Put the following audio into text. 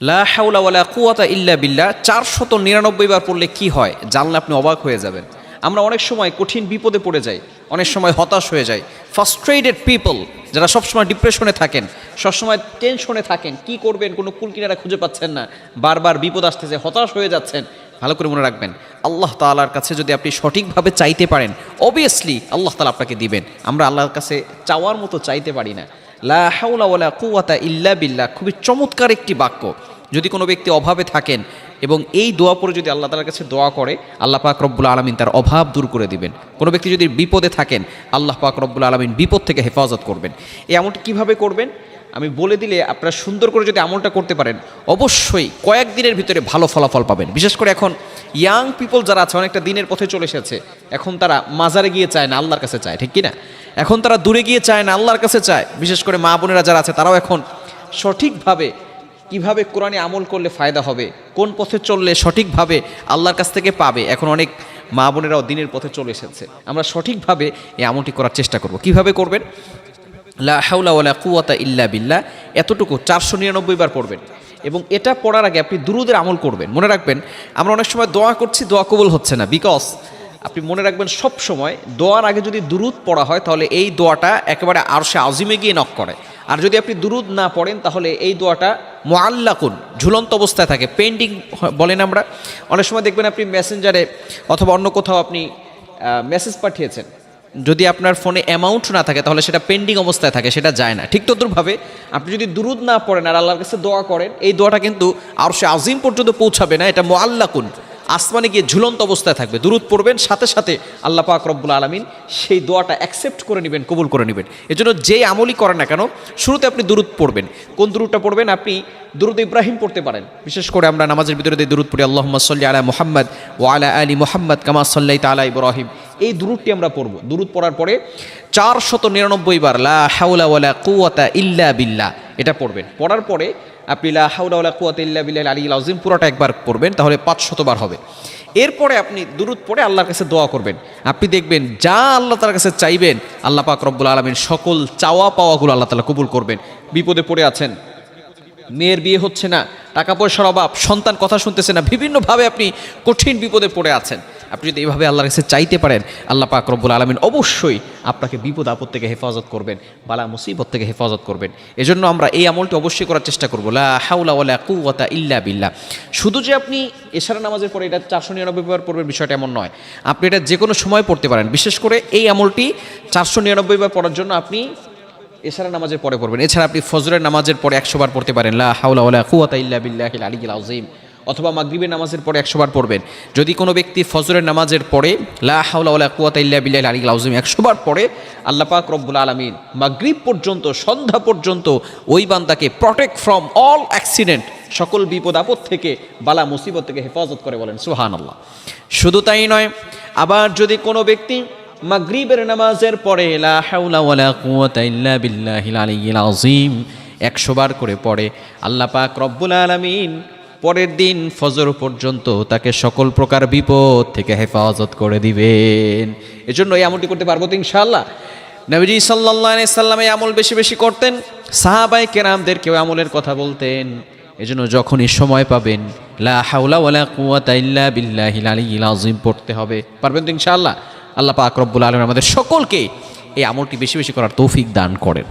লা হাওলা ওয়ালা কুওয়াতা ইল্লা বিল্লাহ 499 বার পড়লে কি হয় জানলে আপনি অবাক হয়ে যাবেন। আমরা অনেক সময় কঠিন বিপদে পড়ে যাই, অনেক সময় হতাশ হয়ে যাই। ফ্রাস্ট্রেটেড পিপল, যারা সবসময় ডিপ্রেশনে থাকেন, সবসময় টেনশনে থাকেন, কি করবেন কোনো কুল কিনারা খুঁজে পাচ্ছেন না, বারবার বিপদ আসতেছে, হতাশ হয়ে যাচ্ছেন। ভালো করে মনে রাখবেন, আল্লাহ তাআলার কাছে যদি আপনি সঠিকভাবে চাইতে পারেন, অবভিয়াসলি আল্লাহ তাআলা আপনাকে দিবেন। আমরা আল্লাহর কাছে চাওয়ার মতো চাইতে পারি না। লা হাওলা ওয়ালা কুওয়াতা ইল্লা বিল্লাহ খুবই চমৎকার একটি বাক্য। যদি কোনো ব্যক্তি অভাবে থাকেন এবং এই দোয়া পরে যদি আল্লাহ তাআলার কাছে দোয়া করে, আল্লাহ পাক রব্বুল আলামিন তার অভাব দূর করে দিবেন। কোনো ব্যক্তি যদি বিপদে থাকেন, আল্লাহ পাক রব্বুল আলামিন বিপদ থেকে হেফাজত করবেন। এই আমলটি কীভাবে করবেন আমি বলে দিলে আপনারা সুন্দর করে যদি আমলটা করতে পারেন, অবশ্যই কয়েকদিনের ভিতরে ভালো ফলাফল পাবেন। বিশেষ করে এখন ইয়াং পিপল যারা আছে, অনেকটা দিনের পথে চলে এসেছে, এখন তারা মাজারে গিয়ে চায় না, আল্লাহর কাছে চায়, ঠিক কিনা? এখন তারা দূরে গিয়ে চায় না, আল্লাহর কাছে চায়। বিশেষ করে মা বোনেরা যারা আছে, তারাও এখন সঠিকভাবে কিভাবে কোরআনে আমল করলে ফায়দা হবে, কোন পথে চললে সঠিকভাবে আল্লাহর কাছ থেকে পাবে, এখন অনেক মা বোনেরাও দিনের পথে চলে এসেছে। আমরা সঠিকভাবে এই আমলটি করার চেষ্টা করব। কিভাবে করবেন? লা হাওলা ওয়ালা কুওয়াতা ইল্লা বিল্লাহ এতটুকু 499 বার পড়বেন। এবং এটা পড়ার আগে আপনি দুরুদের আমল করবেন। মনে রাখবেন, আমরা অনেক সময় দোয়া করছি, দোয়া কবুল হচ্ছে না, বিকজ আপনি মনে রাখবেন সব সময় দোয়ার আগে যদি দুরুদ পড়া হয়, তাহলে এই দোয়াটা একেবারে আরশে আজিমে গিয়ে নক করে। আর যদি আপনি দুরুদ না পড়েন, তাহলে এই দোয়াটা মুআল্লাকুন, ঝুলন্ত অবস্থায় থাকে, পেন্ডিং বলেন আমরা। অনেক সময় দেখবেন আপনি মেসেঞ্জারে অথবা অন্য কোথাও আপনি মেসেজ পাঠিয়েছেন, যদি আপনার ফোনে অ্যামাউন্ট না থাকে, তাহলে সেটা পেন্ডিং অবস্থায় থাকে, সেটা যায় না। ঠিক তদ্রুপভাবে আপনি যদি দুরুদ না পড়েন আর আল্লাহর কাছে দোয়া করেন, এই দোয়াটা কিন্তু আরশে আজিম পর্যন্ত পৌঁছাবে না, এটা মুআল্লাকুন, আসমানে গিয়ে ঝুলন্ত অবস্থায় থাকবে। দুরুদ পড়বেন, সাথে সাথে আল্লাহ পাক রব্বুল আলামিন সেই দোয়াটা অ্যাকসেপ্ট করে নেবেন, কবুল করে নেবেন। এজন্য যেই আমলই করেন না কেন, শুরুতে আপনি দুরুদ পড়বেন। কোন দুরুদটা পড়বেন? আপনি দুরুদ ইব্রাহিম পড়তে পারেন। বিশেষ করে আমরা নামাজের ভিতরে দিয়ে দুরুদ পড়ি, আল্লাহুম্মা সাল্লি আলা মুহাম্মাদ ওয়া আলা আলি মুহাম্মাদ কামা সাল্লাইতা আলা ইব্রাহিম। এই দুরুদটি আমরা পড়ব। দুরুদ পড়ার পরে 499 বার লা হাওলা ওয়ালা কুওয়াতা ইল্লা বিল্লাহ এটা পড়বেন। পড়ার পরে আপনি লা হাওলা ওয়ালা কুওয়াতা ইল্লা বিল্লাহিল আলিয়্যিল আযীম পুরোটা একবার পড়বেন, তাহলে 500 বার হবে। এরপরে আপনি দুরুদ পড়ে আল্লাহর কাছে দোয়া করবেন। আপনি দেখবেন যা আল্লাহ তাআলার কাছে চাইবেন, আল্লাহ পাক রব্বুল আলামিন সকল চাওয়া পাওয়াগুলো আল্লাহ তাআলা কবুল করবেন। বিপদে পড়ে আছেন, মেয়ের বিয়ে হচ্ছে না, টাকা পয়সার অভাব, সন্তান কথা শুনতেছে না, বিভিন্নভাবে আপনি কঠিন বিপদে পড়ে আছেন, আপনি যদি এইভাবে আল্লাহর কাছে চাইতে পারেন, আল্লাহ পাক রব্বুল আলামিন অবশ্যই আপনাকে বিপদ আপদ থেকে হেফাজত করবেন, বালা মুসিবত থেকে হেফাজত করবেন। এজন্য আমরা এই আমলটি অবশ্যই করার চেষ্টা করব। লা হাওলা ওয়ালা কুওয়াতা ইল্লা বিল্লাহ। শুধু যে আপনি এশারা নামাজের পরে এটা 499 বার পড়বেন, বিষয়টা এমন নয়। আপনি এটা যে কোনো সময় পড়তে পারেন। বিশেষ করে এই আমলটি 499 বার পড়ার জন্য আপনি এশারা নামাজের পরে পড়বেন। এছাড়া আপনি ফজরের নামাজের পরে 100 বার পড়তে পারেন, লা হাওলা ওয়ালা কুওয়াতা ইল্লা বিল্লাহিল আলিয়্যিল আযীম। অথবা মাগরিবের নামাজের পরে 100 বার পড়বেন। যদি কোনো ব্যক্তি ফজরের নামাজের পরে লা হাওলা ওয়ালা কুওয়াতা ইল্লা বিল্লাহিল আলিয়্যিল আযীম 100 বার পড়ে, আল্লাহ পাক রব্বুল আলামিন মাগরিব পর্যন্ত, সন্ধ্যা পর্যন্ত ওই বান্দাকে প্রটেক্ট ফ্রম অল অ্যাক্সিডেন্ট, সকল বিপদ আপদ থেকে, বালা মুসিবত থেকে হেফাজত করে। বলেন সুবহানাল্লাহ। শুধু তাই নয়, আবার যদি কোনো ব্যক্তি মাগরিবের নামাজের পরে লা হাওলা ওয়ালা কুওয়াতা ইল্লা বিল্লাহিল আলিয়্যিল আযীম 100 বার করে পড়ে, আল্লাহ পাক রব্বুল আলামিন পরের দিন ফজর পর্যন্ত তাকে সকল প্রকার বিপদ থেকে হেফাজত করে দিবেন। এজন্য এই আমলটি করতে পারবো তো ইনশাআল্লাহ। নবীজি সাল্লাল্লাহু আলাইহি সাল্লাম এই আমল বেশি বেশি করতেন, সাহাবায়ে কেরামদেরকেও আমলের কথা বলতেন। এজন্য যখনই সময় পাবেন লা হাওলা ওয়ালা কুওয়াতা ইল্লা বিল্লাহিল আলিয়্যিল আযীম পড়তে হবে। পারবেন তো ইনশাআল্লাহ। আল্লাহ পাক রব্বুল আলামিন আমাদের সকলকে এই আমলটি বেশি বেশি করার তৌফিক দান করেন।